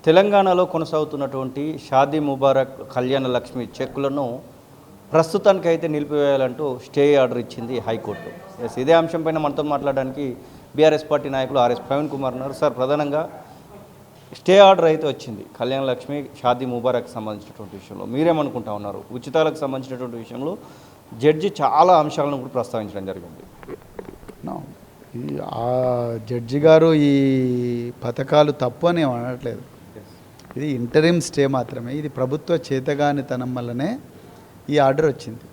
తెలంగాణలో కొనసాగుతున్నటువంటి షాదీ ముబారక్ కళ్యాణ లక్ష్మి చెక్కులను ప్రస్తుతానికైతే నిలిపివేయాలంటూ స్టే ఆర్డర్ ఇచ్చింది హైకోర్టు. ఇదే అంశంపైన మనతో మాట్లాడడానికి బీఆర్ఎస్ పార్టీ నాయకులు ఆర్ఎస్ ప్రవీణ్ కుమార్ ఉన్నారు. సార్, ప్రధానంగా స్టే ఆర్డర్ అయితే వచ్చింది కళ్యాణ లక్ష్మి షాదీ ముబారక్ సంబంధించినటువంటి విషయంలో. మీరేమనుకుంటా ఉన్నారు? ఉచితాలకు సంబంధించినటువంటి విషయంలో జడ్జి చాలా అంశాలను కూడా ప్రస్తావించడం జరిగింది. ఆ జడ్జి గారు ఈ పథకాలు తప్పు అని అనట్లేదు. ఇది ఇంటరిమ్ స్టే మాత్రమే. ఇది ప్రభుత్వ చేతగానితనం వల్లనే ఈ ఆర్డర్ వచ్చింది.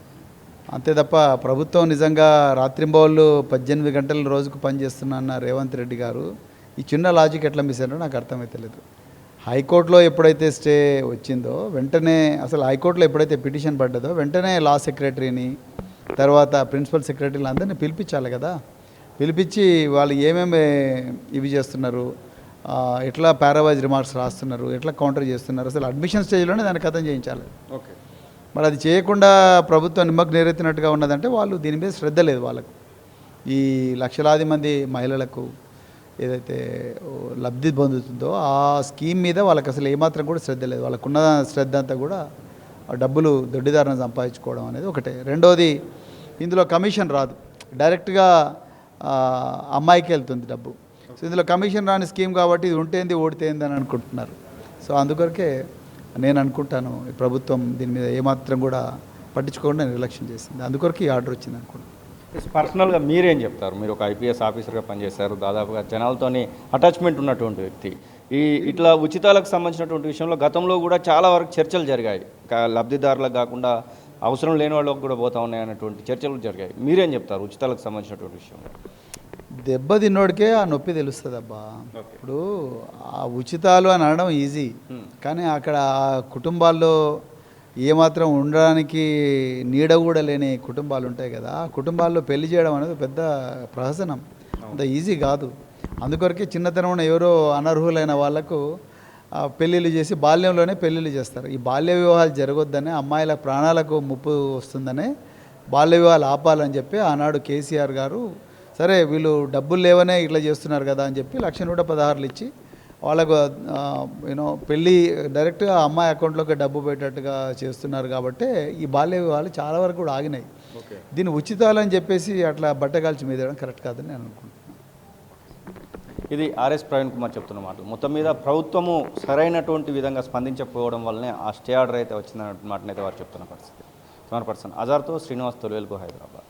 అంతే తప్ప ప్రభుత్వం నిజంగా రాత్రింబవళ్ళు 18 గంటల రోజుకు పనిచేస్తున్న రేవంత్ రెడ్డి గారు ఈ చిన్న లాజిక్ ఎట్లా మిస్ అయినారో నాకు అర్థమైతలేదు. హైకోర్టులో ఎప్పుడైతే స్టే వచ్చిందో వెంటనే, అసలు హైకోర్టులో ఎప్పుడైతే పిటిషన్ పడ్డదో వెంటనే లా సెక్రటరీని, తర్వాత ప్రిన్సిపల్ సెక్రటరీని అందరినీ పిలిపించాలి కదా. పిలిపించి వాళ్ళు ఏమేమి ఇవి చేస్తున్నారు, ఎట్లా పారావైజ్ రిమార్క్స్ రాస్తున్నారు, ఎట్లా కౌంటర్ చేస్తున్నారు, అసలు అడ్మిషన్ స్టేజ్లోనే దాన్ని కథం చేయించాలి. ఓకే, మరి అది చేయకుండా ప్రభుత్వం నిమ్మకు ఉన్నదంటే వాళ్ళు దీని మీద శ్రద్ధ లేదు. వాళ్ళకు ఈ లక్షలాది మంది మహిళలకు ఏదైతే లబ్ధి పొందుతుందో ఆ స్కీమ్ మీద వాళ్ళకి అసలు ఏమాత్రం కూడా శ్రద్ధ లేదు. వాళ్ళకున్న శ్రద్ధ అంతా కూడా డబ్బులు దొడ్డిదారులను సంపాదించుకోవడం అనేది ఒకటే. రెండోది, ఇందులో కమిషన్ రాదు, డైరెక్ట్గా అమ్మాయికి వెళ్తుంది డబ్బు. సో ఇందులో కమిషన్ రాని స్కీమ్ కాబట్టి ఇది ఉంటేంది ఓడితేంది అని అనుకుంటున్నారు. సో అందుకొరకే నేను అనుకుంటాను ఈ ప్రభుత్వం దీని మీద ఏమాత్రం కూడా పట్టించుకోకుండా నిర్లక్ష్యం చేసింది. అందుకొరకు ఈ ఆర్డర్ వచ్చింది అనుకుంటున్నాను. పర్సనల్గా మీరేం చెప్తారు? మీరు ఒక ఐపీఎస్ ఆఫీసర్గా పనిచేశారు, దాదాపుగా జనాలతోని అటాచ్మెంట్ ఉన్నటువంటి వ్యక్తి. ఇట్లా ఉచితాలకు సంబంధించినటువంటి విషయంలో గతంలో కూడా చాలా వరకు చర్చలు జరిగాయి. లబ్ధిదారులకు కాకుండా అవసరం లేని వాళ్ళకి కూడా పోతా ఉన్నాయి అన్నటువంటి చర్చలు జరిగాయి. మీరేం చెప్తారు ఉచితాలకు సంబంధించినటువంటి విషయంలో? దెబ్బ తిన్నోడికే ఆ నొప్పి తెలుస్తుంది అబ్బా. ఇప్పుడు ఆ ఉచితాలు అని అనడం ఈజీ, కానీ అక్కడ ఆ కుటుంబాల్లో ఏమాత్రం ఉండడానికి నీడ కూడా లేని కుటుంబాలు ఉంటాయి కదా. ఆ కుటుంబాల్లో పెళ్లి చేయడం అనేది పెద్ద ప్రహసనం, అంత ఈజీ కాదు. అందుకొరకే చిన్నతనంలో ఎవరో అనర్హులైన వాళ్లకు పెళ్ళిళ్ళు చేసి బాల్యంలోనే పెళ్ళిళ్ళు చేస్తారు. ఈ బాల్య వివాహాలు జరగొద్దనే, అమ్మాయిల ప్రాణాలకు ముప్పు వస్తుందనే బాల్య వివాహాలు ఆపాలని చెప్పి ఆనాడు కేసీఆర్ గారు, సరే వీళ్ళు డబ్బులు లేవనే ఇట్లా చేస్తున్నారు కదా అని చెప్పి 1,116 ఇచ్చి వాళ్ళకు పెళ్ళి డైరెక్ట్గా అమ్మాయి అకౌంట్లోకి డబ్బు పెట్టేట్టుగా చేస్తున్నారు. కాబట్టి ఈ బాల్య వివాహాలు చాలా వరకు కూడా ఆగినాయి. దీన్ని ఉచితాలని చెప్పేసి అట్లా బట్టగాల్చి మీద కరెక్ట్ కాదని నేను అనుకుంటున్నాను. ఇది ఆర్ఎస్ ప్రవీణ్ కుమార్ చెప్తున్న మాట. మొత్తం మీద ప్రభుత్వము సరైనటువంటి విధంగా స్పందించకపోవడం వల్లనే ఆ స్టే ఆర్డర్ అయితే వచ్చిందన్న మాటనైతే వారు చెప్తున్న పరిస్థితి. కెమెరా పర్సన్ అజార్తో శ్రీనివాస్, తొలివేలుపు, హైదరాబాద్.